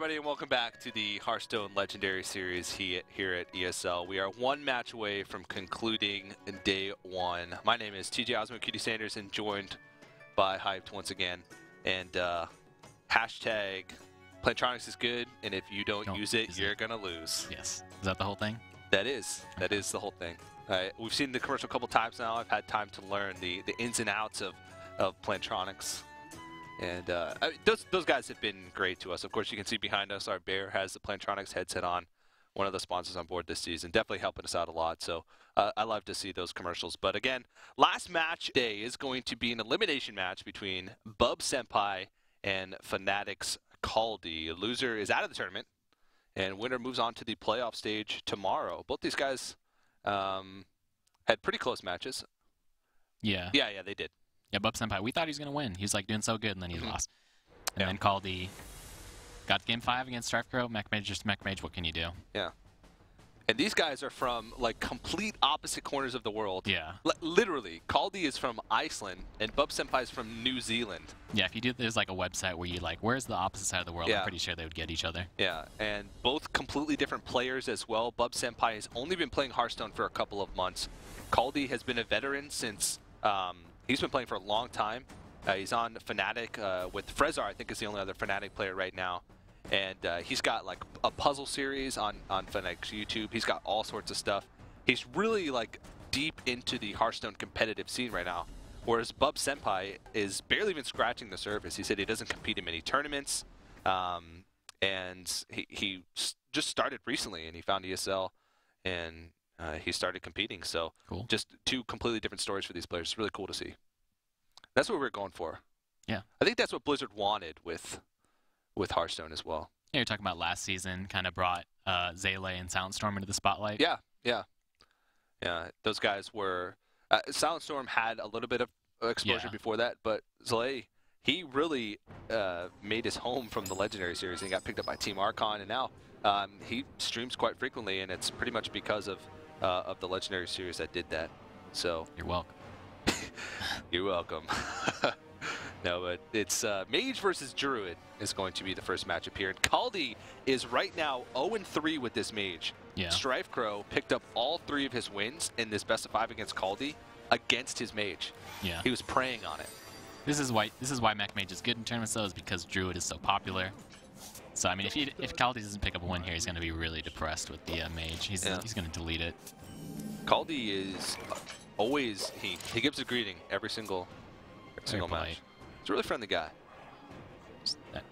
everybody, and welcome back to the Hearthstone Legendary Series here at ESL. We are one match away from concluding day one. My name is TJ Osmo Cutie Sanders, and joined by Hyped once again. And hashtag Plantronics is good, and if you don't use it, you're gonna lose. Yes. Is that the whole thing? That is the whole thing. We've seen the commercial a couple times now. I've had time to learn the ins and outs of Plantronics. And those guys have been great to us. Of course, you can see behind us, our bear has the Plantronics headset on, one of the sponsors on board this season, definitely helping us out a lot. So I love to see those commercials. But again, last match day is going to be an elimination match between BubSenpai and Fnatic's Kaldi. Loser is out of the tournament, and winner moves on to the playoff stage tomorrow. Both these guys had pretty close matches. Yeah. Yeah, they did. Yeah, BubSenpai, we thought he was going to win. He was like doing so good, and then he lost. And then Kaldi got game 5 against StrifeCrow. MechMage, just MechMage, what can you do? Yeah. And these guys are from like complete opposite corners of the world. Yeah. Literally, Kaldi is from Iceland, and BubSenpai is from New Zealand. Yeah, if you do, there's like a website where you like, where's the opposite side of the world? Yeah. I'm pretty sure they would get each other. Yeah, and both completely different players as well. BubSenpai has only been playing Hearthstone for a couple of months. Kaldi has been a veteran since... he's been playing for a long time. He's on Fnatic with Frezar, I think is the only other Fnatic player right now. And he's got like a puzzle series on Fnatic's YouTube. He's got all sorts of stuff. He's really like deep into the Hearthstone competitive scene right now. Whereas BubSenpai is barely even scratching the surface. He said he doesn't compete in many tournaments. And he just started recently, and he found ESL, and he started competing. So cool. Just two completely different stories for these players. It's really cool to see. That's what we're going for. Yeah. I think that's what Blizzard wanted with Hearthstone as well. Yeah, you're talking about last season, kind of brought Zele and Soundstorm into the spotlight. Yeah. Those guys were... Soundstorm had a little bit of exposure before that, but Zele, he really made his home from the Legendary Series, and he got picked up by Team Archon, and now he streams quite frequently, and it's pretty much because of the Legendary Series that did that. So you're welcome. You're welcome. No, but it's Mage versus Druid is going to be the first matchup here. And Kaldi is right now 0-3 with this Mage. Yeah. StrifeCrow picked up all 3 of his wins in this best of 5 against Kaldi against his Mage. Yeah. He was preying on it. This is why MechMage is good in tournaments, though, is because Druid is so popular. So I mean, if Kaldi doesn't pick up a win here, he's going to be really depressed with the Mage. He's going to delete it. Kaldi is always he gives a greeting every single match. He's a really friendly guy.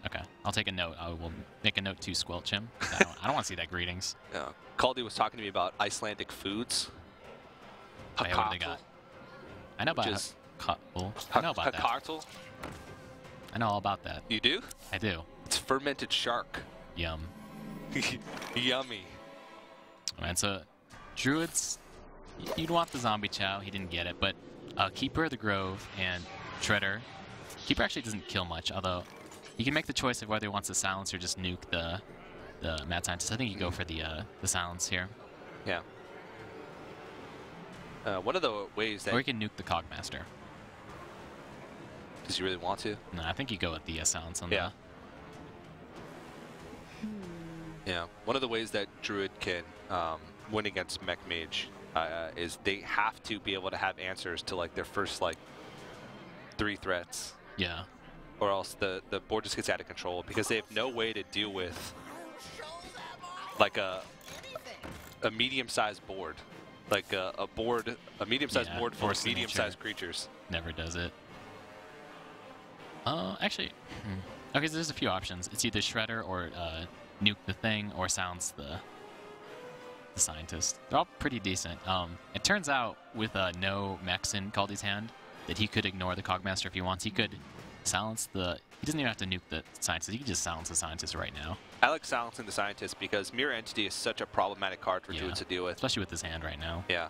Okay, I'll take a note. I will make a note to squelch him. I don't want to see that greetings. Yeah. Kaldi was talking to me about Icelandic foods. Hey, what do they got? I know about I know about that. I know all about that. You do? I do. It's fermented shark. Yum. Yummy. Man, so Druids, you'd want the Zombie Chow. He didn't get it, but Keeper of the Grove and Shredder. Keeper actually doesn't kill much, although he can make the choice of whether he wants to silence or just nuke the Mad Scientist. I think you go for the silence here. Yeah. One of the ways that... Or you can nuke the Cogmaster. Does he really want to? No, I think you go with the silence on the... Yeah. One of the ways that Druid can win against MechMage is they have to be able to have answers to like their first like 3 threats. Yeah. Or else the board just gets out of control because they have no way to deal with like a medium-sized board. Like a medium-sized board full of medium-sized creatures. Never does it. Actually, okay, so there's a few options. It's either Shredder or nuke the thing or silence the Scientist. They're all pretty decent. It turns out with no mechs in Kaldi's hand that he could ignore the Cogmaster if he wants. He could silence the... He doesn't even have to nuke the Scientist. He can just silence the Scientist right now. I like silencing the Scientist because Mirror Entity is such a problematic card for Druids to deal with. Especially with his hand right now. Yeah.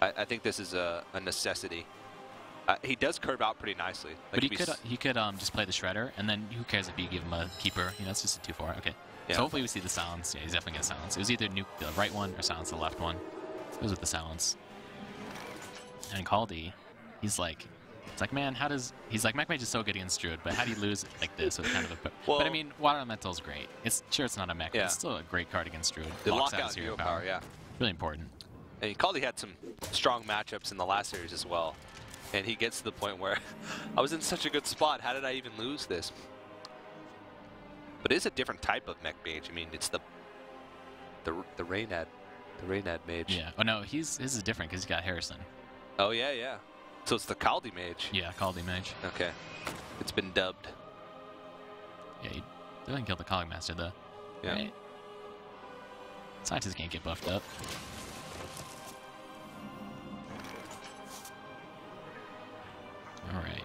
I think this is a necessity. He does curve out pretty nicely. Like but he could just play the Shredder, and then who cares if you give him a Keeper? You know, it's just a 2/4. Okay. Yeah. So hopefully we see the silence. Yeah, he's definitely going to silence. It was either nuke the right one or silence the left one. It was with the silence. And Kaldi, he's like It's like, man, how does... He's like, Mech Mage is so good against Druid, but how do you lose it like this with kind of a... Well, but I mean, Water Elemental's great. Sure, it's not a mech, but it's still a great card against Druid. They Locks lock out hero power, yeah. Really important. And Kaldi had some strong matchups in the last series as well. And he gets to the point where I was in such a good spot. How did I even lose this? But it is a different type of mech mage. I mean, it's the Reynad mage. Yeah. Oh no, his is different because he's got Harrison. Oh yeah, yeah. So it's the Kaldi mage. Yeah, Kaldi mage. Okay. It's been dubbed. Yeah, he doesn't kill the Calling Master though. Yeah. Right? Scientists can't get buffed up. Alright.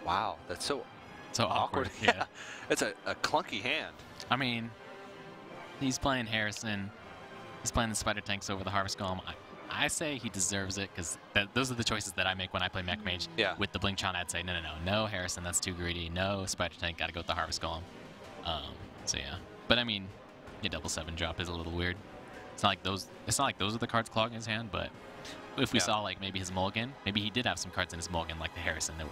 Wow, that's so awkward. Yeah. It's a clunky hand. I mean, he's playing Harrison. He's playing the Spider Tanks over the Harvest Golem. I say he deserves it because those are the choices that I make when I play Mech Mage. Yeah. With the Blinkchon, I'd say, no, Harrison, that's too greedy. No, Spider Tank, gotta go with the Harvest Golem. So yeah. But I mean, your double 7 drop is a little weird. It's not like those are the cards clogging his hand, but if we saw like maybe his mulligan, maybe he did have some cards in his mulligan like the Harrison that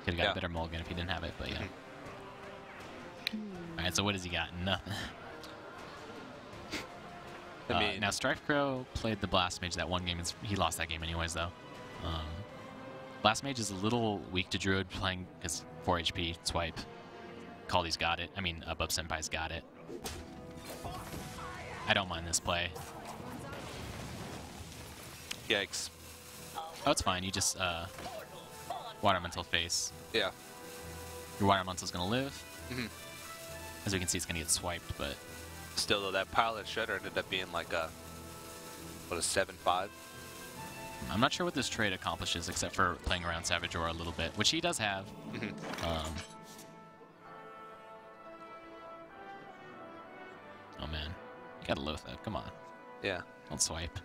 could have got a better mulligan if he didn't have it, but yeah. Alright, so what has he got? Nothing. I mean, now Strife Crow played the Blast Mage that one game. He lost that game anyways, though. Blast Mage is a little weak to Druid playing because 4 HP swipe. Kaldi's got it. I mean, BubSenpai's got it. I don't mind this play. yikes. Oh, it's fine. You just Water Elemental face. Yeah. Your Water Elemental's gonna live. Mm-hmm. As we can see, it's gonna get swiped, but Still, though, that Pilot Shredder ended up being like a 7/5. I'm not sure what this trade accomplishes except for playing around Savage Aura a little bit, which he does have. Mm-hmm. Oh man, you gotta loath that. Come on. Yeah. Don't swipe.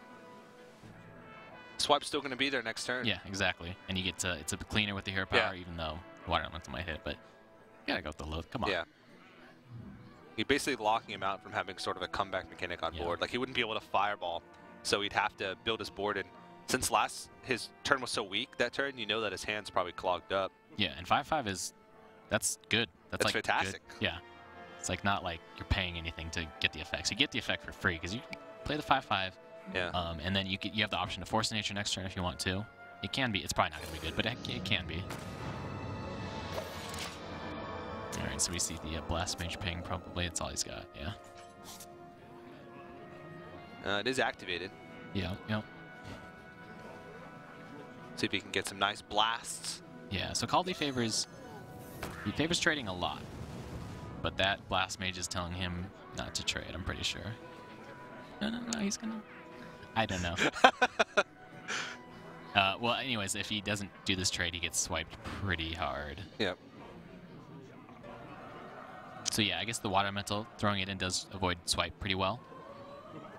Swipe's still going to be there next turn. Yeah, exactly. And you get to, it's a cleaner with the hero power, even though Water Elemental might hit, but you gotta go with the loath. Come on. Yeah. You're basically locking him out from having sort of a comeback mechanic on board. Like, he wouldn't be able to fireball, so he'd have to build his board. And since his turn was so weak that turn, you know that his hand's probably clogged up. Yeah, and 5/5 that's good. That's like fantastic. Good. Yeah. It's like not like you're paying anything to get the effects. You get the effect for free because you play the 5/5. Yeah. And then you have the option to Force Nature next turn if you want to. It can be. It's probably not going to be good, but it can be. All right, so we see the Blast Mage ping. Probably it's all he's got. Yeah. It is activated. Yeah. Yep. See if he can get some nice blasts. Yeah. So Kaldi favors trading a lot, but that Blast Mage is telling him not to trade. I'm pretty sure. No. He's gonna. I don't know. Well, anyways, if he doesn't do this trade, he gets swiped pretty hard. Yep. So yeah, I guess the Water Elemental throwing it in does avoid swipe pretty well.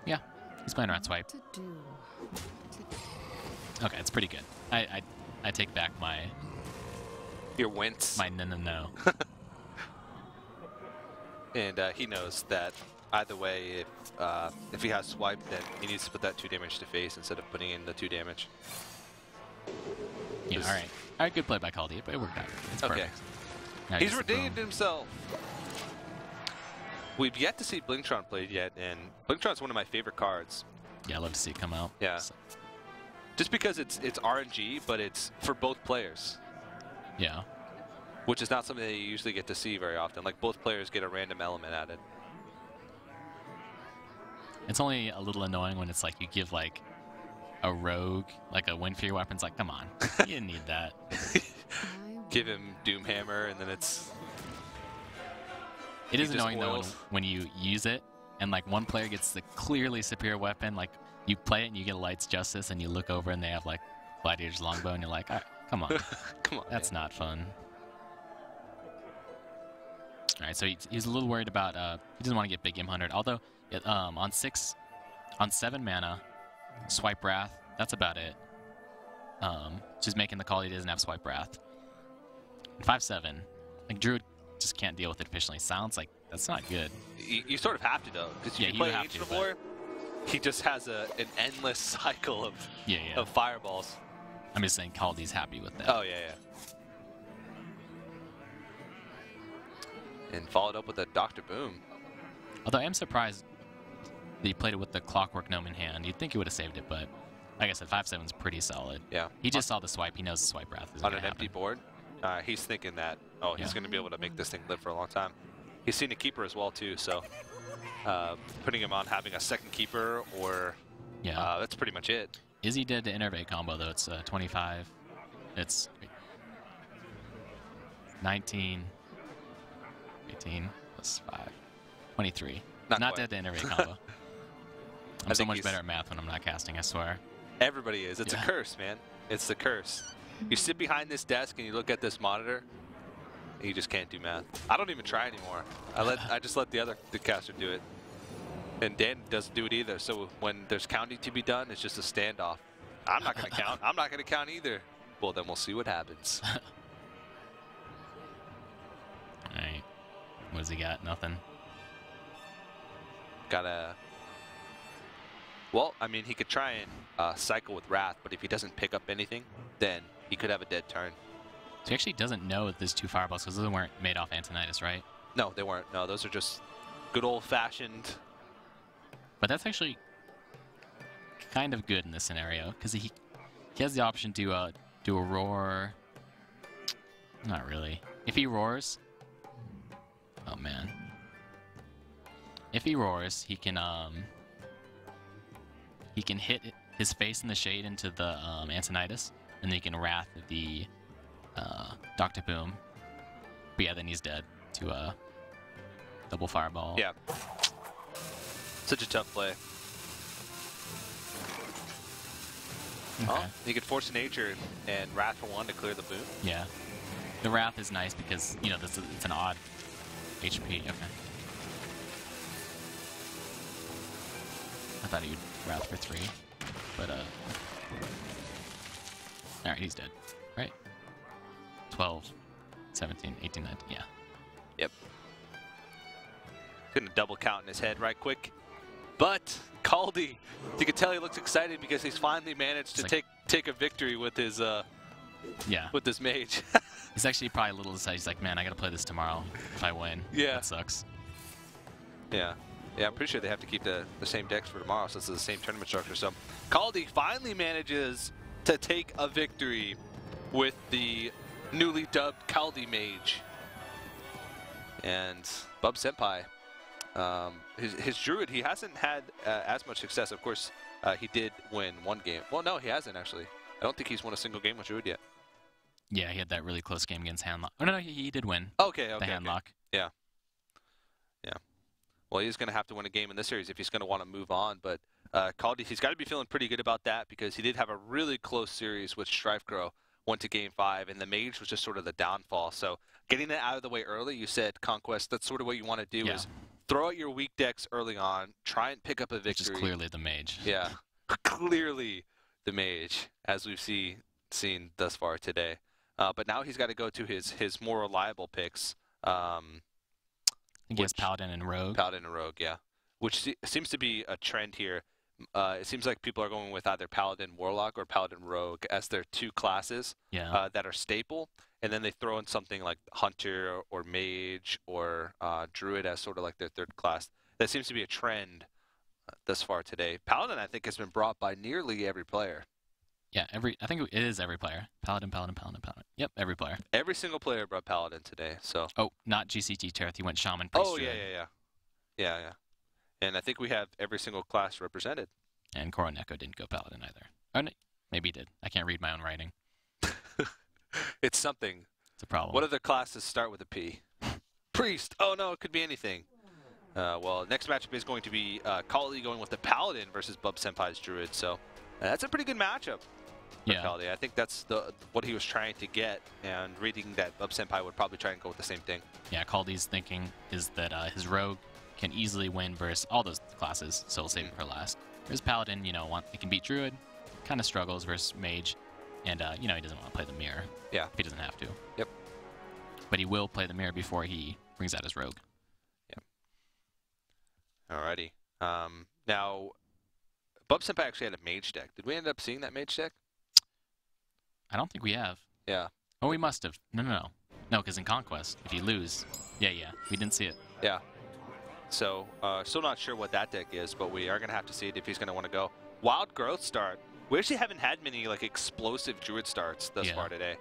Yeah, he's playing around swipe. Okay, it's pretty good. I take back my Your wince. my no. And he knows that either way, if he has swipe, then he needs to put that 2 damage to face instead of putting in the 2 damage. Yeah, all right, good play by Kaldi, but it worked out. It's perfect. Now He's redeemed himself. We've yet to see Blinkchon played yet, and Blinkchon's one of my favorite cards. Yeah, I love to see it come out. Yeah. So, Just because it's RNG, but it's for both players. yeah. Which is not something that you usually get to see very often. Like, both players get a random element added. It's only a little annoying when it's like you give like a rogue like a win for your weapons. Like, come on, you didn't need that. Give him Doomhammer, and then it's... It is annoying though when you use it and like one player gets the clearly superior weapon. Like you play it and you get a Light's Justice, and you look over and they have like Gladiator's Longbow, and you're like, all right, come on, come on, that's man. not fun. All right, so he's a little worried about he doesn't want to get Big Game 100. Although on 7 mana, Swipe Wrath, that's about it. Just making the call he doesn't have Swipe Wrath. 5/7, like Druid just can't deal with it efficiently. Sounds like that's not good. You sort of have to though, because if you play Ancient of War, he just has an endless cycle of fireballs. I'm just saying Kaldi's happy with that. Oh, yeah, yeah. And followed up with a Dr. Boom. Although I am surprised that he played it with the Clockwork Gnome in hand. You'd think he would have saved it, but like I said, 5/7's pretty solid. Yeah. He just saw the swipe. He knows the swipe wrath is on going an to empty happen. board. He's thinking that, he's going to be able to make this thing live for a long time. He's seen a keeper as well, too, so putting him on having a second keeper or that's pretty much it. Is he dead to innervate combo, though? It's 25. It's 19, 18 plus 5, 23. Not quite. dead to innervate combo. I'm so much he's- better at math when I'm not casting, I swear. Everybody is. It's a curse, man. It's the curse. You sit behind this desk and you look at this monitor, and you just can't do math. I don't even try anymore. I just let the caster do it. And Dan doesn't do it either. So when there's counting to be done, it's just a standoff. I'm not going to count. I'm not going to count either. Well, then we'll see what happens. All right. What does he got? Nothing. Well, I mean, he could try and cycle with Wrath, but if he doesn't pick up anything, then he could have a dead turn. So he actually doesn't know that there's 2 fireballs because those weren't made off Antonitis, right? No, they weren't. No, those are just good old-fashioned. But that's actually kind of good in this scenario because he has the option to do a roar. Not really. If he roars, oh man. If he roars, he can hit his face in the shade into the Antonitis, and then he can Wrath the Dr. Boom. But yeah, then he's dead to double fireball. Yeah. Such a tough play. Okay. Oh, he could force nature and Wrath for 1 to clear the boom. Yeah. The Wrath is nice because, you know, it's an odd HP. Okay. I thought he would Wrath for 3, but alright, he's dead. Right? 12, 17, 18, 19, yeah. Yep. Gonna double count in his head right quick. But Kaldi, you can tell he looks excited because he's finally managed to take a victory with his with this mage. He's actually probably a little excited. He's like, man, I gotta play this tomorrow if I win. Yeah. That sucks. Yeah. Yeah, I'm pretty sure they have to keep the same decks for tomorrow since it's the same tournament structure. So Kaldi finally manages to take a victory with the newly dubbed Kaldi Mage. And BubSenpai, his Druid, he hasn't had as much success. Of course, he did win 1 game. Well, no, he hasn't actually. I don't think he's won a single game with Druid yet. Yeah, he had that really close game against Handlock. Oh, no, he did win. Okay, the Handlock. Yeah. Yeah. Well, he's going to have to win a game in this series if he's going to want to move on. But Kaldi, he's got to be feeling pretty good about that because he did have a really close series with Strifecrow, went to Game 5, and the Mage was just sort of the downfall. So getting it out of the way early, you said, Conquest, that's sort of what you want to do is throw out your weak decks early on, try and pick up a victory. Which is clearly the Mage. Yeah, clearly the Mage, as we've seen thus far today. But now he's got to go to his more reliable picks. I think he has Paladin and Rogue. Paladin and Rogue, yeah. Which seems to be a trend here. It seems like people are going with either Paladin Warlock or Paladin Rogue as their 2 classes that are staple. And then they throw in something like Hunter or Mage or Druid as sort of like their 3rd class. That seems to be a trend thus far today. Paladin, I think, has been brought by nearly every player. Yeah, I think it is every player. Paladin, Paladin, Paladin, Paladin. Yep, every player. Every single player brought Paladin today. So. Oh, not GCT Terth. He went Shaman, Priest, Oh, yeah. And I think we have every single class represented. And Koroneko didn't go Paladin either. Oh, no, maybe he did. I can't read my own writing. It's something. It's a problem. What other classes start with a P? Priest. Oh, no, it could be anything. Well, next matchup is going to be Kaldi going with the Paladin versus BubSenpai's Druid. So that's a pretty good matchup. Kaldi. I think that's what he was trying to get, and reading that BubSenpai would probably try and go with the same thing. Yeah, Kaldi's thinking is that his Rogue can easily win versus all those classes, so he'll save it for last. Whereas Paladin, you know, he can beat Druid, kind of struggles versus Mage, and, you know, he doesn't want to play the Mirror. Yeah. If he doesn't have to. Yep. But he will play the Mirror before he brings out his Rogue. Yep. Alrighty. Now, BubSenpai actually had a Mage deck. Did we end up seeing that Mage deck? I don't think we have. Yeah. Oh, we must have. No, because in Conquest, if you lose, yeah, we didn't see it. Yeah. So, still not sure what that deck is, but we are going to have to see it if he's going to want to go. Wild Growth start. We actually haven't had many like explosive Druid starts thus far today.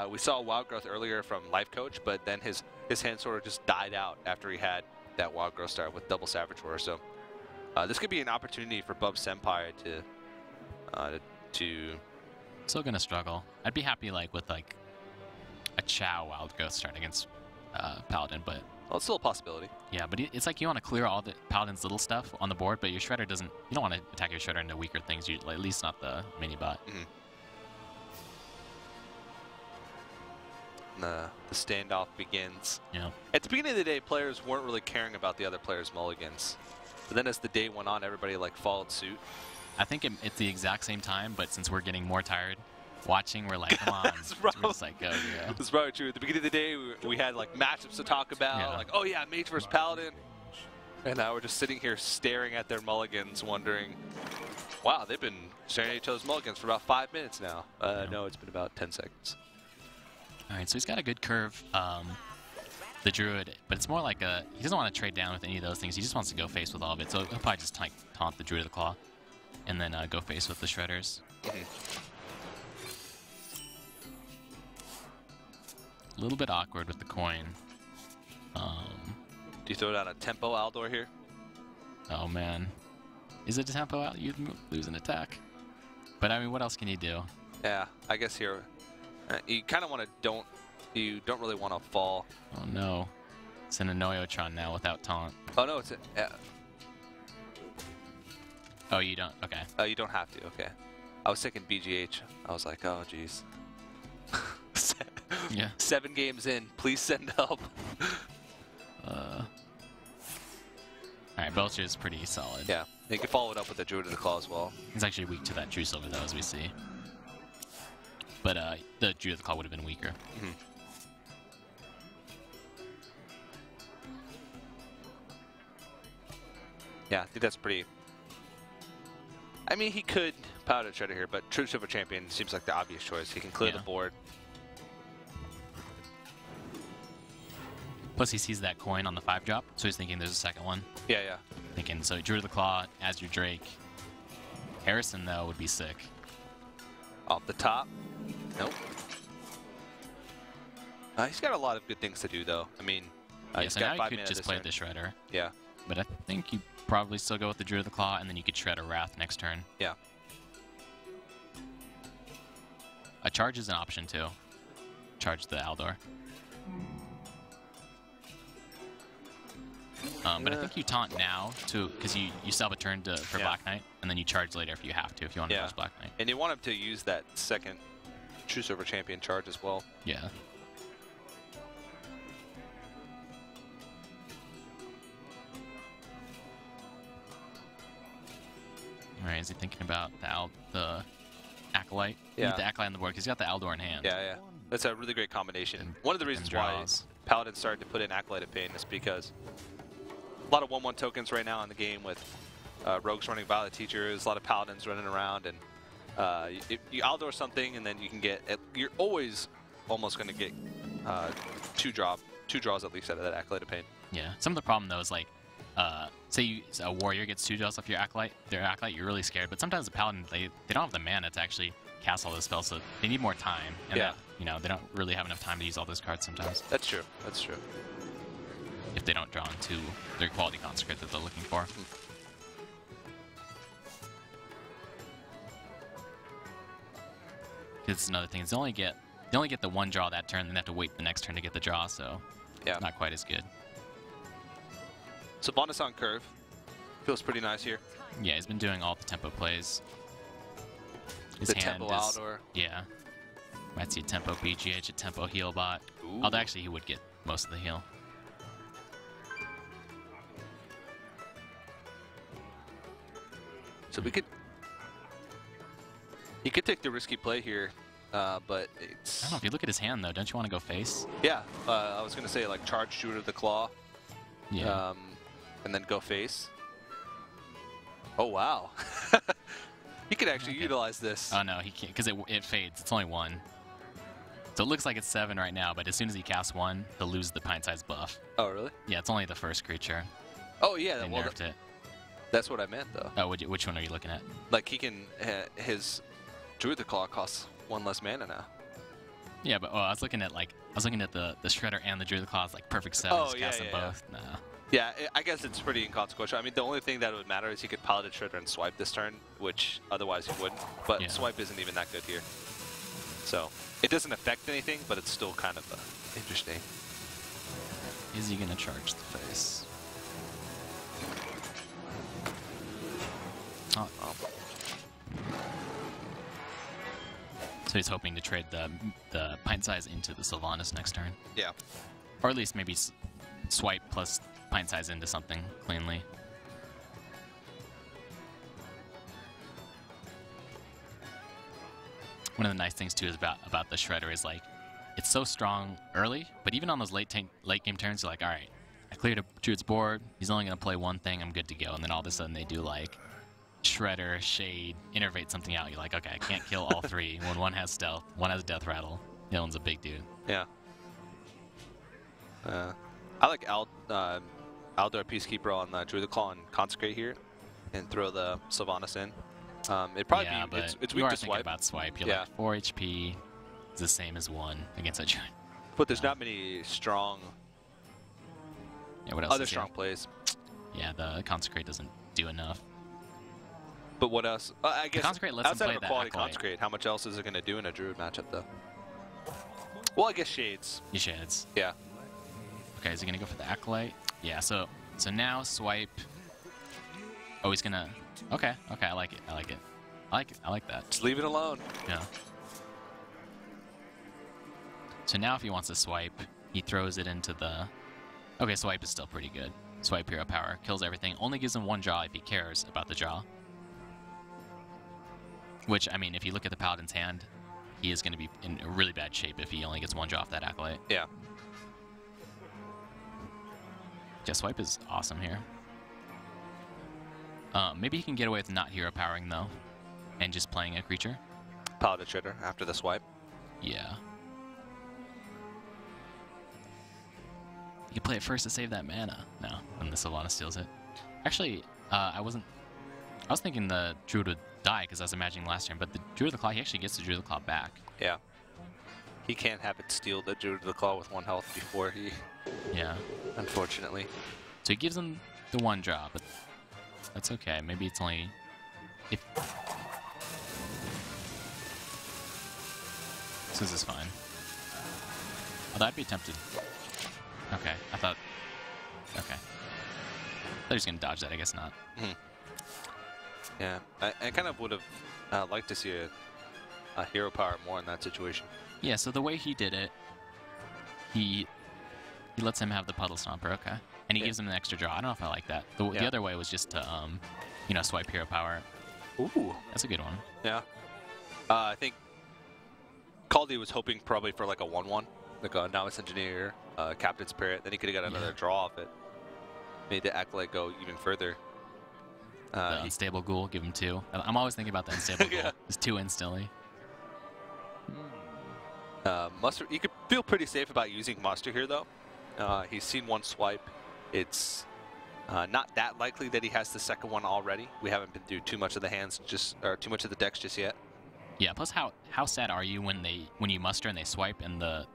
We saw Wild Growth earlier from Life Coach, but then his hand sort of just died out after he had that Wild Growth start with double Savage Roar. So this could be an opportunity for BubSenpai to. Still gonna struggle. I'd be happy like with like a Chow Wild Growth start against Paladin, but Well, it's still a possibility. yeah, but it's like you want to clear all the Paladin's little stuff on the board, but your Shredder doesn't. You don't want to attack your Shredder into weaker things. You at least not the mini bot. The standoff begins. Yeah. At the beginning of the day, players weren't really caring about the other players' mulligans. But then as the day went on, everybody like followed suit. I think it's the exact same time, but since we're getting more tired watching, we're like, come on. We're just like, oh, yeah. That's probably true. At the beginning of the day, we had like matchups to talk about. Like, oh yeah, Mage versus Paladin. And now we're just sitting here staring at their mulligans, wondering, wow, they've been staring at each other's mulligans for about 5 minutes now. No, it's been about 10 seconds. All right, so he's got a good curve, the Druid, but it's more like he doesn't want to trade down with any of those things. He just wants to go face with all of it. So he'll probably just taunt the Druid of the Claw and then go face with the Shredders. A little bit awkward with the coin. Do you throw down a tempo Aldor here? Oh, man. Is it a tempo out? You'd lose an attack. But, I mean, what else can you do? Yeah, I guess here... you kind of want to you don't really want to fall. Oh no, it's an Anoyotron now without taunt. Oh no, it's oh, you don't. Okay. Oh, you don't have to. Okay. I was thinking BGH. I was like, oh geez. Yeah. 7 games in, please send help. All right, Belcher is pretty solid. Yeah, you can follow it up with the Druid of the Claw as well. He's actually weak to that True Silver though, as we see. But the Druid of the Claw would have been weaker. Yeah, I think that's pretty... I mean, he could Powder Shredder here, but True Silver Champion seems like the obvious choice. He can clear the board. Plus, he sees that coin on the 5-drop, so he's thinking there's a second one. Yeah. Thinking, so Druid of the Claw as your Drake. Harrison, though, would be sick. Off the top. Nope. He's got a lot of good things to do, though. I mean, he's so got now 5 you could just play the Shredder. Yeah. But I think you probably still go with the Druid of the Claw, and then you could shred a Wrath next turn. Yeah. A charge is an option, too. Charge the Aldor. But I think you taunt now, because you still have a turn for Black Knight, and then you charge later if you have to, if you want to force Black Knight. And you want him to use that second True Silver Champion charge as well. Yeah. Alright, is he thinking about the Acolyte? Yeah. Need the Acolyte on the board, because he's got the Aldor in hand. Yeah. That's a really great combination. One of the reasons why Paladin started to put in Acolyte of Pain is because a lot of 1/1 tokens right now in the game with rogues running Violet Teachers, a lot of Paladins running around, and you Aldor something, and then you can get... You're always almost going to get 2 draws at least out of that Acolyte of Pain. Yeah. Some of the problem, though, is like, say a warrior gets 2 draws off your Acolyte, you're really scared. But sometimes the Paladin, they don't have the mana to actually cast all those spells, so they need more time. And they don't really have enough time to use all those cards sometimes. That's true. That's true. If they don't draw into their quality Consecrate that they're looking for. This is another thing. They only get the 1 draw that turn, then they have to wait the next turn to get the draw, so not quite as good. So Bonus on curve. Feels pretty nice here. Yeah, he's been doing all the tempo plays. His the hand tempo Aldor. Yeah. Might see a tempo BGH, a tempo heal bot. Ooh. Although actually he would get most of the heal. So he could take the risky play here, but it's... I don't know, if you look at his hand though, don't you want to go face? Yeah, I was going to say like charge Druid of the Claw. Yeah. And then go face. Oh, wow. He could actually utilize this. Oh, no, he can't, because it fades. It's only 1. So it looks like it's 7 right now, but as soon as he casts 1, he'll lose the pint-sized buff. Oh, really? Yeah, it's only the first creature. Oh, yeah. They Well, nerfed it. that's what I meant, though. Oh, which one are you looking at? Like, he can... his Druid Claw costs 1 less mana now. Yeah, but I was looking at the Shredder and the Druid Claws, like perfect 7s, Oh, cast them yeah. both. Nah. Yeah, I guess it's pretty inconsequential. I mean, the only thing that would matter is he could Paladin Shredder and swipe this turn, which otherwise he wouldn't. But Yeah. swipe isn't even that good here. So, it doesn't affect anything, but it's still kind of interesting. Is he gonna charge the face? Oh. So he's hoping to trade the pint size into the Sylvanas next turn, Yeah. or at least maybe swipe plus pint size into something cleanly. One of the nice things too is about the Shredder is like it's so strong early, but even on those late game turns, you're like, all right, I cleared a Druid's board. He's only gonna play one thing. I'm good to go. And then all of a sudden they do like Shredder, Shade, Innervate something out. You're like, okay, I can't kill all 3 when one has Stealth, one has Death Rattle, the other one's a big dude. Yeah. I like Aldor Peacekeeper on Druid Claw and Consecrate here, and throw the Sylvanas in. It'd probably Yeah, be but it's you weak are to thinking swipe, about swipe. You're Yeah. like 4 HP is the same as 1 against a Druid. but there's not many strong Yeah, what else? other is strong here? plays. Yeah, the Consecrate doesn't do enough. But what else? I guess Consecrate lets him outside play of a that quality Acolyte. Consecrate, how much else is it going to do in a Druid matchup, though? Well, I guess Shades. He shades. Yeah. Okay, is he gonna go for the Acolyte? Yeah. So now swipe. Oh, he's gonna. Okay. I like it. I like that. Just leave it alone. Yeah. So now if he wants to swipe, he throws it into the... Okay, swipe is still pretty good. Swipe Hero Power, kills everything, only gives him 1 draw if he cares about the draw. Which, I mean, if you look at the Paladin's hand, he is going to be in a really bad shape if he only gets 1 draw off that Acolyte. Yeah. Yeah, swipe is awesome here. Maybe he can get away with not hero powering, though, and just playing a creature. Paladin Shredder after the swipe. Yeah. You can play it first to save that mana. No, when the Sylvanas steals it. Actually, I was thinking the Druid would die because I was imagining last turn, but the Druid of the Claw, he actually gets the Druid of the Claw back. Yeah. He can't have it steal the Druid of the Claw with 1 health before he... Yeah. Unfortunately. So he gives him the 1 draw, but that's okay. Maybe it's only... if. This is fine. Although I'd be tempted. Okay, I thought... Okay. I thought he was going to dodge that, I guess not. Mm-hmm. Yeah, I kind of would have liked to see a hero power more in that situation. Yeah, so the way he did it, he lets him have the Puddle Stomper, okay. And he gives him an extra draw. I don't know if I like that. The other way was just to, you know, swipe hero power. Ooh. That's a good one. Yeah. I think Kaldi was hoping probably for like a 1-1, like a Novice Engineer, Captain Spirit. Then he could have got another draw off it. Made the Acolyte go even further. The Unstable Ghoul, give him 2. I'm always thinking about the Unstable Ghoul. Yeah. It's 2 instantly. Muster, you could feel pretty safe about using Muster here, though. He's seen 1 swipe. It's not that likely that he has the second one already. We haven't been through too much of the hands, or too much of the decks just yet. Yeah. Plus, how sad are you when you muster and they swipe and the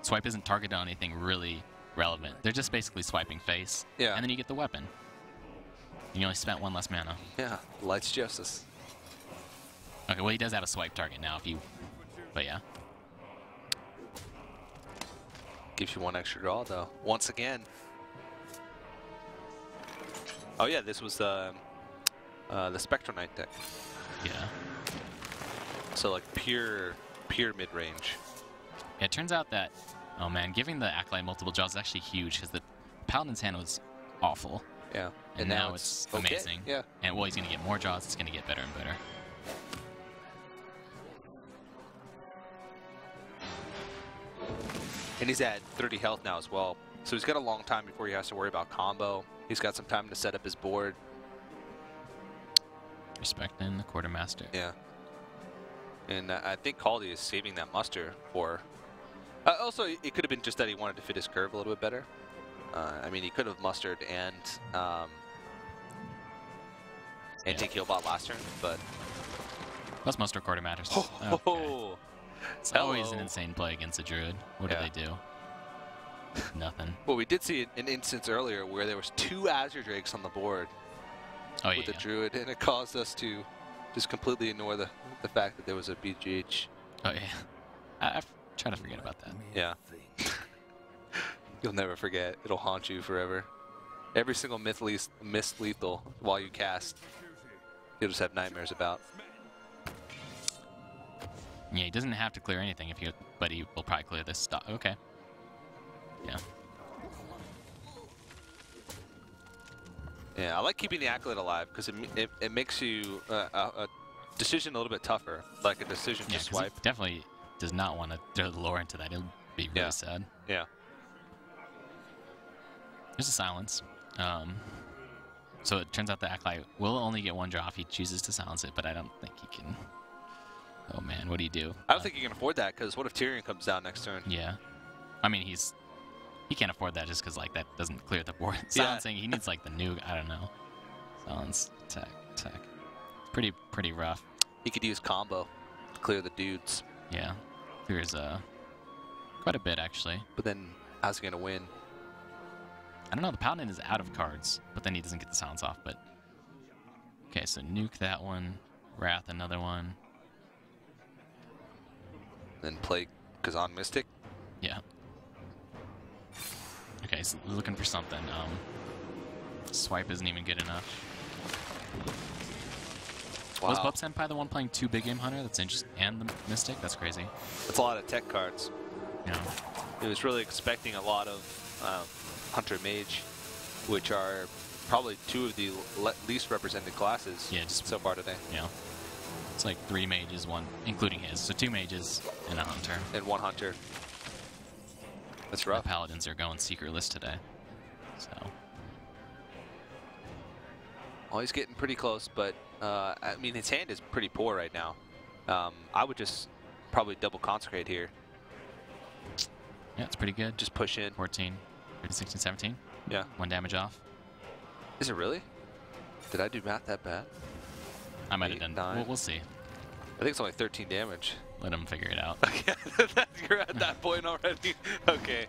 swipe isn't targeted on anything really relevant? They're just basically swiping face. Yeah. And then you get the weapon. And you only spent 1 less mana. Yeah. Lights Justice. Okay. Well, he does have a swipe target now. But yeah. Gives you 1 extra draw, though. Once again. Oh yeah, this was the Spectral Knight deck. Yeah. So like pure mid-range. Yeah, it turns out that, oh man, giving the Acolyte multiple draws is actually huge because the Paladin's hand was awful. Yeah. And now it's okay. amazing. Yeah. And well, he's going to get more draws. It's going to get better and better. And he's at 30 health now as well. So he's got a long time before he has to worry about combo. He's got some time to set up his board. Respecting the Quartermaster. Yeah. And I think Kaldi is saving that muster for... also, it could have been just that he wanted to fit his curve a little bit better. I mean, he could have mustered and take Healbot last turn, but... Plus muster quarter matters. Oh, okay. It's always an insane play against a Druid. What do they do? Nothing. Well, we did see an instance earlier where there was 2 Azure Drakes on the board with the Druid, and it caused us to just completely ignore the fact that there was a BGH. Oh, yeah. I try to forget about that. Yeah. You'll never forget. It'll haunt you forever. Every single missed lethal while you cast, you'll just have nightmares about. Yeah, he doesn't have to clear anything but he will probably clear this stuff. Okay. Yeah. Yeah, I like keeping the Acolyte alive because it makes you a decision a little bit tougher, like a decision to swipe. He definitely does not want to throw the lore into that. It'll be really sad. Yeah. There's a silence. So it turns out the Acolyte will only get 1 draw if he chooses to silence it, but I don't think he can. Oh man, what do you do? I don't think you can afford that because what if Tyrion comes down next turn? Yeah. I mean, he can't afford that just because like that doesn't clear the board. Silencing, he needs like the nuke. I don't know. Silence, attack. Pretty rough. He could use combo, clear the dudes. Yeah, clears quite a bit actually. But then how's he gonna win? I don't know. The Paladin is out of cards, but then he doesn't get the silence off. But okay, so nuke that one, Wrath another one. Then play Kazan Mystic. Yeah. Okay, so looking for something. Swipe isn't even good enough. Wow. Was BubSenpai the one playing 2 big game Hunter? That's interesting, and the Mystic. That's crazy. That's a lot of tech cards. Yeah. He was really expecting a lot of Hunter Mage, which are probably 2 of the least represented classes so far today. Yeah. It's like 3 mages, 1, including his. So 2 mages and a Hunter. And 1 Hunter. That's rough. The Paladins are going secretless today. So. Well, he's getting pretty close, but I mean, his hand is pretty poor right now. I would just probably double consecrate here. Yeah, it's pretty good. Just push in. 14, 15, 16, 17. Yeah. 1 damage off. Is it really? Did I do math that bad? I might have done. We'll see. I think it's only 13 damage. Let him figure it out. You're at that point already? Okay.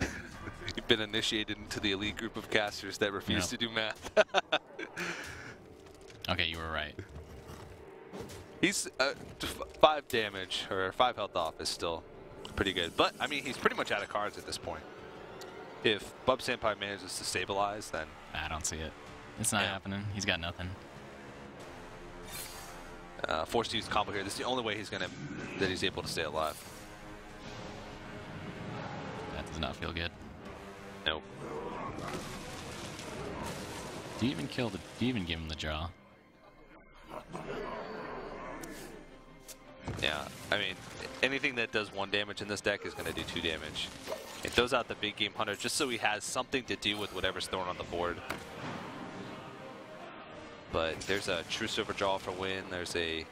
You've been initiated into the elite group of casters that refuse to do math. Okay, you were right. He's 5 damage, or 5 health off is still pretty good. But, I mean, he's pretty much out of cards at this point. If BubSenpai manages to stabilize, then... I don't see it. It's not happening. He's got nothing. Forced to use combo here. This is the only way that he's able to stay alive. That does not feel good. Nope. Do you even do you even give him the draw? Yeah, I mean, anything that does 1 damage in this deck is going to do 2 damage. It throws out the big game Hunter just so he has something to do with whatever's thrown on the board. But there's a True Silver draw for win. There's a...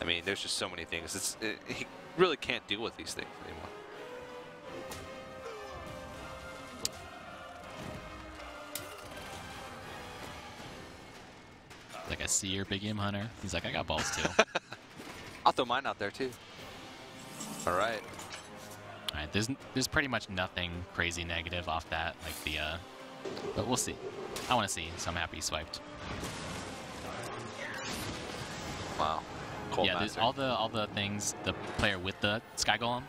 I mean, there's just so many things. He really can't deal with these things anymore. Like, I see your big game Hunter. He's like, I got balls too. I'll throw mine out there too. All right. All right, there's pretty much nothing crazy negative off that, like the, but we'll see. I want to see, so I'm happy he swiped. Wow. Cold yeah, all the things, the player with the Sky Golem,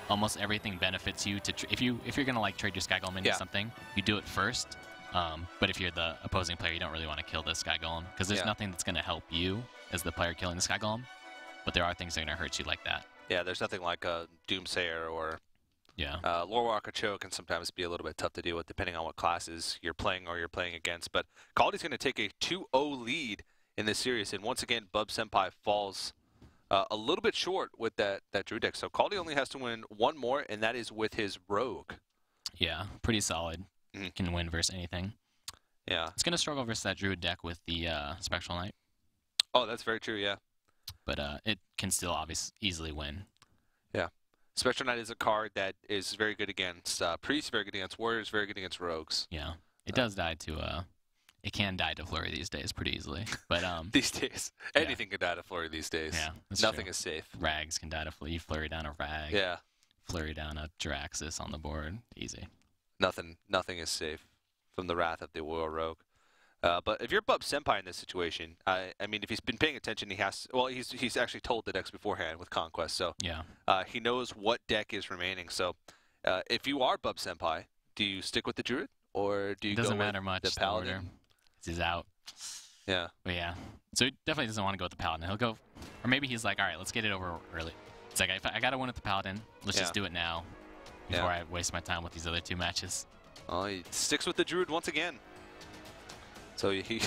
almost everything benefits you to if you're gonna like trade your Sky Golem into something, you do it first. But if you're the opposing player, you don't really want to kill the Sky Golem because there's nothing that's gonna help you as the player killing the Sky Golem. But there are things that are gonna hurt you like that. Yeah, there's nothing like a Doomsayer or Lorewalker Cho can sometimes be a little bit tough to deal with depending on what classes you're playing or you're playing against. But Kaldi's going to take a 2-0 lead in this series, and once again, BubSenpai falls a little bit short with that Druid deck. So Kaldi only has to win 1 more, and that is with his Rogue. Yeah, pretty solid. Can win versus anything. Yeah. It's going to struggle versus that Druid deck with the Spectral Knight. Oh, that's very true, yeah. But it can still easily win. Yeah. Spectral Knight is a card that is very good against Priests, very good against Warriors, very good against Rogues. Yeah. It does die to it can die to Flurry these days pretty easily. But these days. Anything can die to Flurry these days. Yeah. Nothing is safe. Rags can die to Flurry. You Flurry down a Rag. Yeah. Flurry down a Jiraxis on the board. Easy. Nothing is safe from the wrath of the Royal Rogue. But if you're BubSenpai in this situation, I mean, if he's been paying attention, he has. Well, he's actually told the decks beforehand with Conquest, so yeah, he knows what deck is remaining. So, if you are BubSenpai, do you stick with the Druid or do you? It doesn't go matter with much. The Paladin. He's out. Yeah. But yeah, so he definitely doesn't want to go with the Paladin. He'll go, or maybe he's like, all right, let's get it over early. It's like I got to win with the Paladin. Let's just do it now before I waste my time with these other 2 matches. Oh, he sticks with the Druid once again. So he,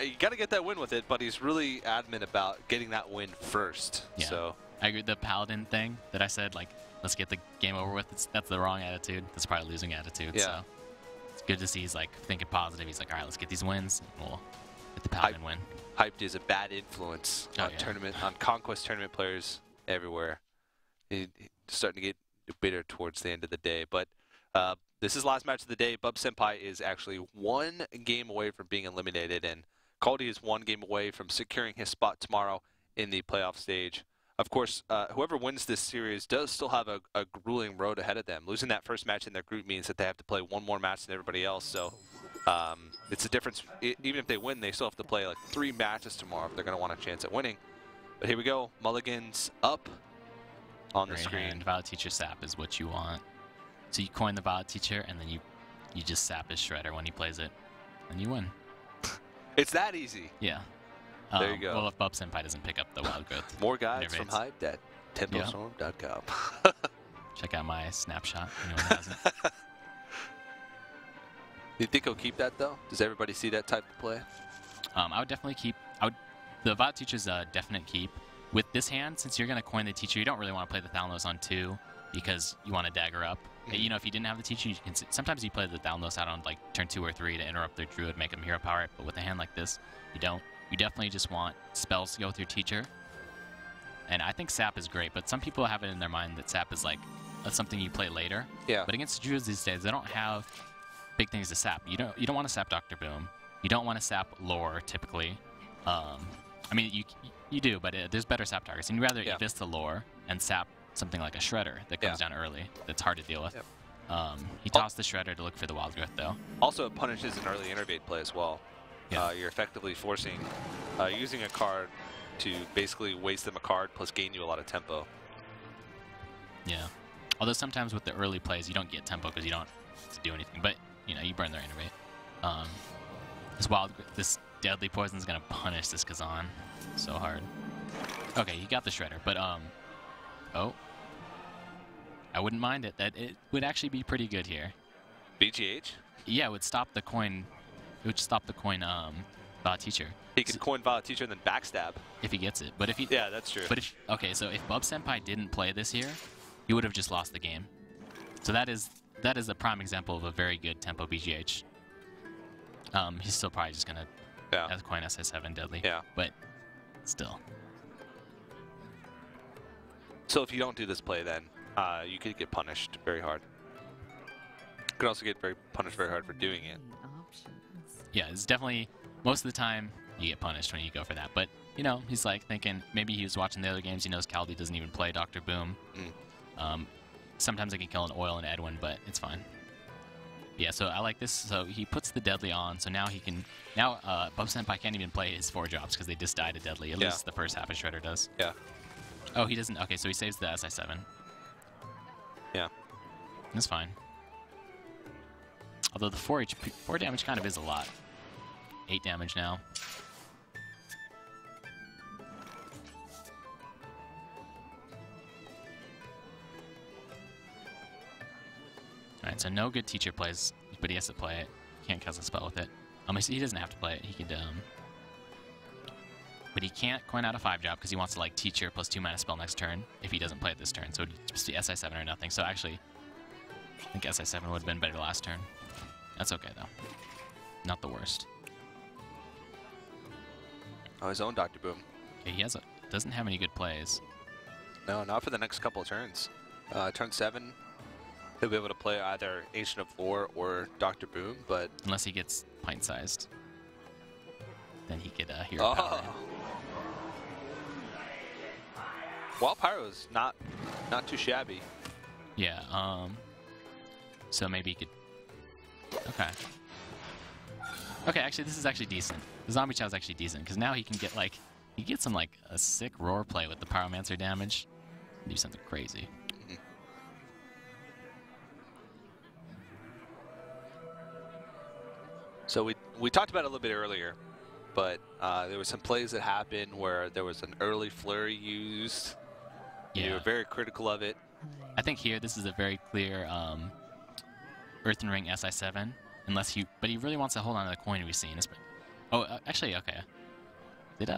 you got to get that win with it, but he's really adamant about getting that win first. Yeah. So I agree. The Paladin thing that I said, like, let's get the game over with. That's the wrong attitude. That's probably losing attitude. Yeah. So it's good to see he's like thinking positive. He's like, all right, let's get these wins. And we'll get the Paladin win. Hyped is a bad influence on on Conquest tournament players everywhere. He's starting to get bitter towards the end of the day, but. This is last match of the day. BubSenpai is actually 1 game away from being eliminated, and Kaldi is 1 game away from securing his spot tomorrow in the playoff stage. Of course, whoever wins this series does still have a grueling road ahead of them. Losing that first match in their group means that they have to play 1 more match than everybody else, so it's a difference. Even if they win, they still have to play like 3 matches tomorrow if they're going to want a chance at winning. But here we go. Mulligan's up on the screen. Violet Teacher Sap is what you want. So you coin the Violet Teacher, and then you just sap his Shredder when he plays it, and you win. It's that easy. Yeah. There you go. Well, if BubSenpai doesn't pick up the Wild Growth. More guides from Hyped at tempostorm.com. Check out my snapshot. Anyone hasn't. Do you think he'll keep that, though? Does everybody see that type of play? I would definitely keep. The Violet Teacher's a definite keep. With this hand, since you're going to coin the Teacher, you don't really want to play the Thalanos on 2 because you want to dagger up. You know, if you didn't have the Teacher, you can sometimes you play the Thalanos out on like turn 2 or 3 to interrupt their Druid, make them hero power it. But with a hand like this, you don't. You definitely just want spells to go with your Teacher. And I think Sap is great, but some people have it in their mind that Sap is like something you play later. Yeah. But against the Druids these days, they don't have big things to sap. You don't want to sap Dr. Boom. You don't want to sap Lore typically. I mean, you do, but there's better sap targets. And you'd rather Abyss the Lore and sap something like a Shredder that comes down early, that's hard to deal with. Yep. He tossed the Shredder to look for the Wild Growth, though. Also, it punishes an early Innervate play as well. Yeah. You're effectively forcing, using a card to basically waste them a card plus gain you a lot of tempo. Yeah. Although sometimes with the early plays, you don't get tempo because you don't have to do anything. But, you know, you burn their Innervate. This Deadly Poison is going to punish this Kazan so hard. Okay, you got the Shredder, but, oh. I wouldn't mind it. It would actually be pretty good here. BGH? Yeah, it would stop the coin. It would stop the coin, Violet Teacher. He could coin Violet Teacher and then backstab. If he gets it. But if he... Yeah, that's true. But if... Okay, so if BubSenpai didn't play this here, he would have just lost the game. So that is a prime example of a very good tempo BGH. He's still probably just going to coin SI7 Deadly. Yeah. But still. So if you don't do this play, then you could get punished very hard. You could also get punished very hard for doing it. Yeah, it's definitely, most of the time, you get punished when you go for that. But, you know, he's like thinking, maybe he was watching the other games, he knows Kaldi doesn't even play Dr. Boom. Sometimes I can kill an Oil and Edwin, but it's fine. Yeah, so I like this. So he puts the Deadly on, so now he can, BubSenpai can't even play his 4 drops because they just die to Deadly. At least the first half of Shredder does. Yeah. Oh, he doesn't. Okay, so he saves the SI7. Yeah. That's fine. Although the 4 damage kind of is a lot. 8 damage now. Alright, so no good Teacher plays, but he has to play it. Can't cast a spell with it. He doesn't have to play it. He could, but he can't coin out a 5-drop because he wants to like Teacher plus 2 mana spell next turn if he doesn't play it this turn. So it'd just be SI7 or nothing. So actually, I think SI7 would have been better last turn. That's okay though. Not the worst. Oh, his own Dr. Boom. Okay, he doesn't have any good plays. No, not for the next couple of turns. Turn 7, he'll be able to play either Ancient of War or Dr. Boom, but... Unless he gets pint-sized. Then he could hero power. Wild Pyro's not too shabby. Yeah, so maybe he could... Okay. Okay, actually, this is actually decent. The Zombie Chow is actually decent, because now he can get, like... He gets some, like, a sick roar play with the Pyromancer damage. Do something crazy. Mm-hmm. So we talked about it a little bit earlier, but there were some plays that happened where there was an early flurry used. Yeah. You were very critical of it. I think here this is a very clear Earthen Ring SI7, but he really wants to hold on to the coin we've seen. Oh, actually, okay. Did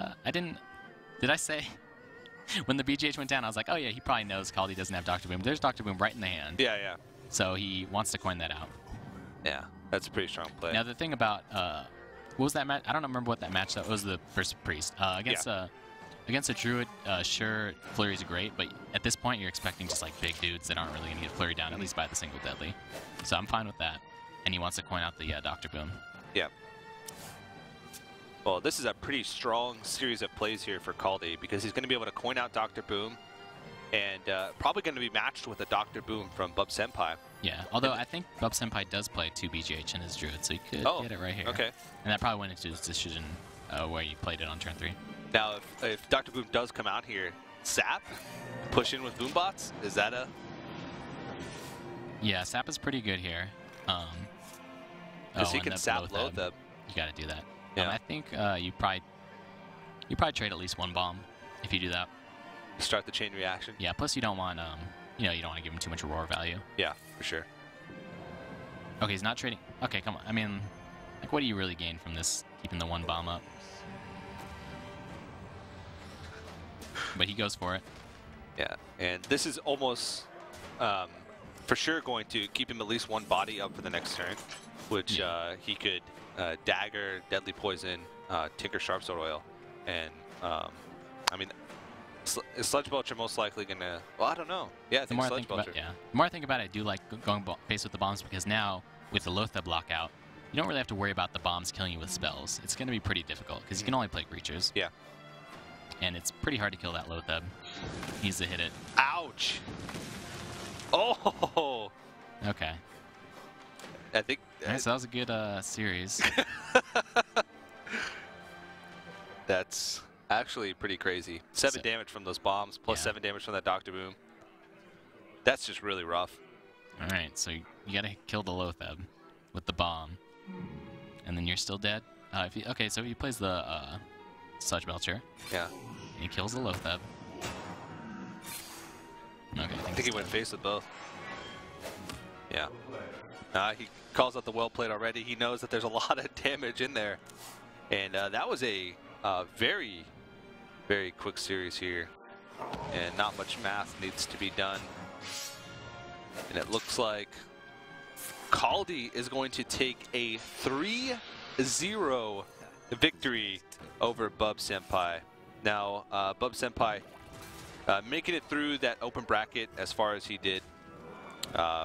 I say when the BGH went down? I was like, oh yeah, he probably knows Kaldi doesn't have Dr. Boom. There's Dr. Boom right in the hand. Yeah, yeah. So he wants to coin that out. Yeah, that's a pretty strong play. Now the thing about what was that match? I don't remember what that match. That was the first priest against a druid. Sure, flurries are great, but at this point you're expecting just like big dudes that aren't really gonna get flurry down at least by the single deadly. So I'm fine with that. And he wants to coin out the Dr. Boom. Yeah. Well, this is a pretty strong series of plays here for Kaldi because he's going to be able to coin out Dr. Boom and probably going to be matched with a Dr. Boom from BubSenpai. Yeah, although I think BubSenpai does play 2 BGH in his druid, so he could get it right here. Okay. And that probably went into his decision where you played it on turn 3. Now, if Dr. Boom does come out here, Sap, push in with Boombots, is that a... Yeah, Sap is pretty good here. Because he can Sap load them. You got to do that. Yeah. I think you probably trade at least 1 bomb if you do that. Start the chain reaction. Yeah. Plus, you don't want you don't want to give him too much roar value. Yeah, for sure. Okay, he's not trading. Okay, come on. I mean, like, what do you really gain from this? Keeping the 1 bomb up. But he goes for it. Yeah, and this is almost for sure going to keep him at least 1 body up for the next turn, which he could. Dagger, Deadly Poison, Tinker Sharpsword Oil, and I mean, Sludge Belcher most likely gonna. Well, I don't know. Yeah, I think Sludge Belcher. The more I think about it, I do like going base with the bombs because now with the Lotheb lockout, you don't really have to worry about the bombs killing you with spells. It's gonna be pretty difficult because you can only play creatures. Yeah. And it's pretty hard to kill that Lotheb. He needs to hit it. Ouch! Oh. Okay. I think. Right, so that was a good series. That's actually pretty crazy. 7 damage from those bombs, plus 7 damage from that Dr. Boom. That's just really rough. All right, so you gotta kill the Lotheb with the bomb, and then you're still dead. Okay, so he plays the Sludge Belcher. Yeah. And he kills the Lotheb. Okay, I think he went face with both. Yeah. He calls out the well played already. He knows that there's a lot of damage in there. And that was a very, very quick series here. And not much math needs to be done. And it looks like Kaldi is going to take a 3-0 victory over BubSenpai. Now, BubSenpai making it through that open bracket as far as he did.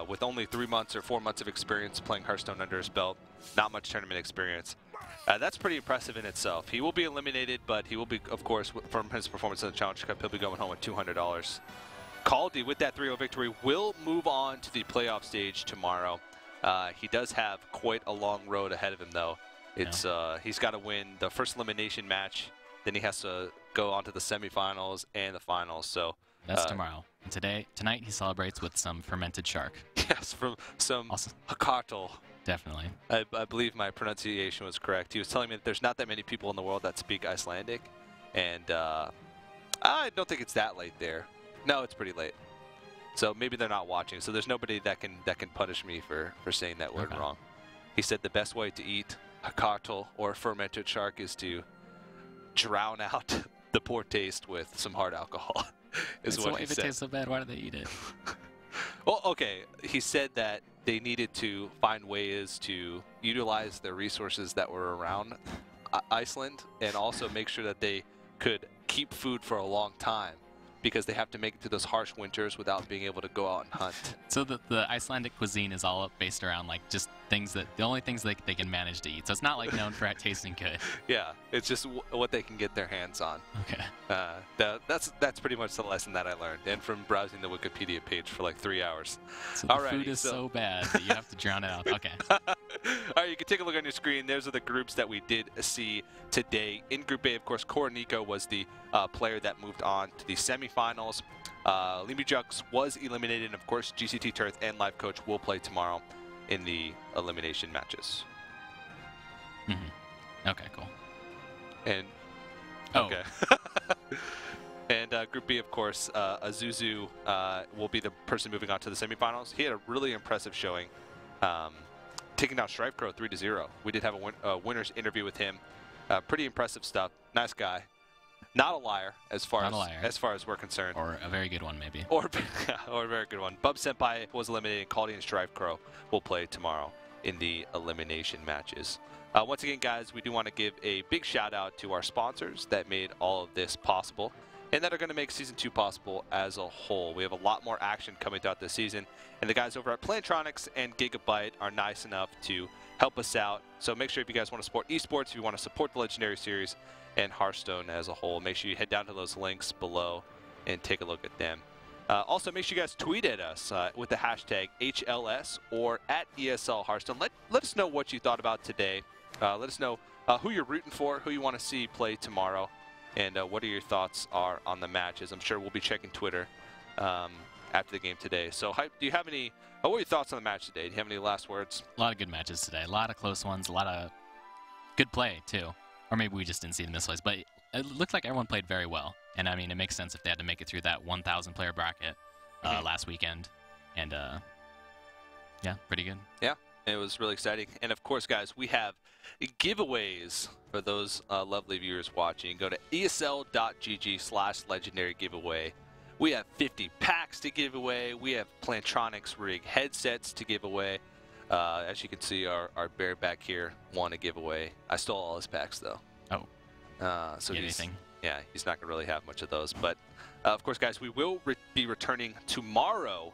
With only 3 months or 4 months of experience playing Hearthstone under his belt, not much tournament experience. That's pretty impressive in itself. He will be eliminated, but he will be, of course, from his performance in the Challenge Cup, he'll be going home with $200. Kaldi, with that 3-0 victory, will move on to the playoff stage tomorrow. He does have quite a long road ahead of him, though. It's he's got to win the first elimination match, then he has to go on to the semifinals and the finals. So. That's tomorrow. And tonight he celebrates with some fermented shark. Yes, from some Hakartel. Definitely. I believe my pronunciation was correct. He was telling me that there's not that many people in the world that speak Icelandic, and I don't think it's that late there. No, it's pretty late. So maybe they're not watching. So there's nobody that can punish me for saying that word wrong. He said the best way to eat Hakartel or fermented shark is to drown out the poor taste with some hard alcohol. Is what he said. If it tastes so bad, why do they eat it? Well, okay. He said that they needed to find ways to utilize the resources that were around Iceland, and also make sure that they could keep food for a long time, because they have to make it through those harsh winters without being able to go out and hunt. So the Icelandic cuisine is all based around like just things that the only things they can manage to eat. So it's not like known for tasting good. Yeah, it's just what they can get their hands on. Okay. That's pretty much the lesson that I learned, and from browsing the Wikipedia page for like 3 hours. So the food is so bad that you have to drown it out. Okay. All right, you can take a look on your screen. Those are the groups that we did see today. In Group A, of course, Koronico was the player that moved on to the semifinals. Limujux was eliminated, and of course, GCT Turth and Live Coach will play tomorrow in the elimination matches. Okay, cool. And okay. And Group B, of course, Azuzu will be the person moving on to the semifinals. He had a really impressive showing, taking down Strife Crow 3-0. We did have a winner's interview with him. Pretty impressive stuff. Nice guy. Not a liar as far as we're concerned. Or a very good one, maybe. Or a very good one. BubSenpai was eliminated. Kaldi and Strife Crow will play tomorrow in the elimination matches. Once again, guys, we do want to give a big shout out to our sponsors that made all of this possible, and that are going to make Season 2 possible as a whole. We have a lot more action coming throughout the season, and the guys over at Plantronics and Gigabyte are nice enough to help us out. So make sure if you guys want to support esports, if you want to support the Legendary Series and Hearthstone as a whole, make sure you head down to those links below and take a look at them. Also, make sure you guys tweet at us with the hashtag HLS or at ESL Hearthstone. Let us know what you thought about today. Let us know who you're rooting for, who you want to see play tomorrow, and what are your thoughts are on the matches. I'm sure we'll be checking Twitter after the game today. So, Hype, do you have any? What are your thoughts on the match today? Do you have any last words? A lot of good matches today. A lot of close ones. A lot of good play too. Or maybe we just didn't see it in this place. But it looked like everyone played very well. And I mean, it makes sense if they had to make it through that 1,000 player bracket last weekend. And yeah, pretty good. Yeah, it was really exciting. And of course, guys, we have giveaways for those lovely viewers watching. Go to esl.gg/legendary giveaway. We have 50 packs to give away. We have Plantronics rig headsets to give away. As you can see, our bear back here won a giveaway. I stole all his packs, though. Oh. So he's not going to really have much of those. But, of course, guys, we will be returning tomorrow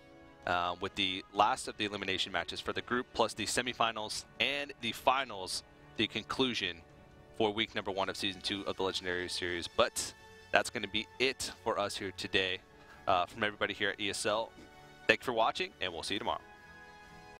with the last of the elimination matches for the group, plus the semifinals and the finals, the conclusion for week number 1 of Season 2 of the Legendary Series. But that's going to be it for us here today. From everybody here at ESL, thank you for watching, and we'll see you tomorrow.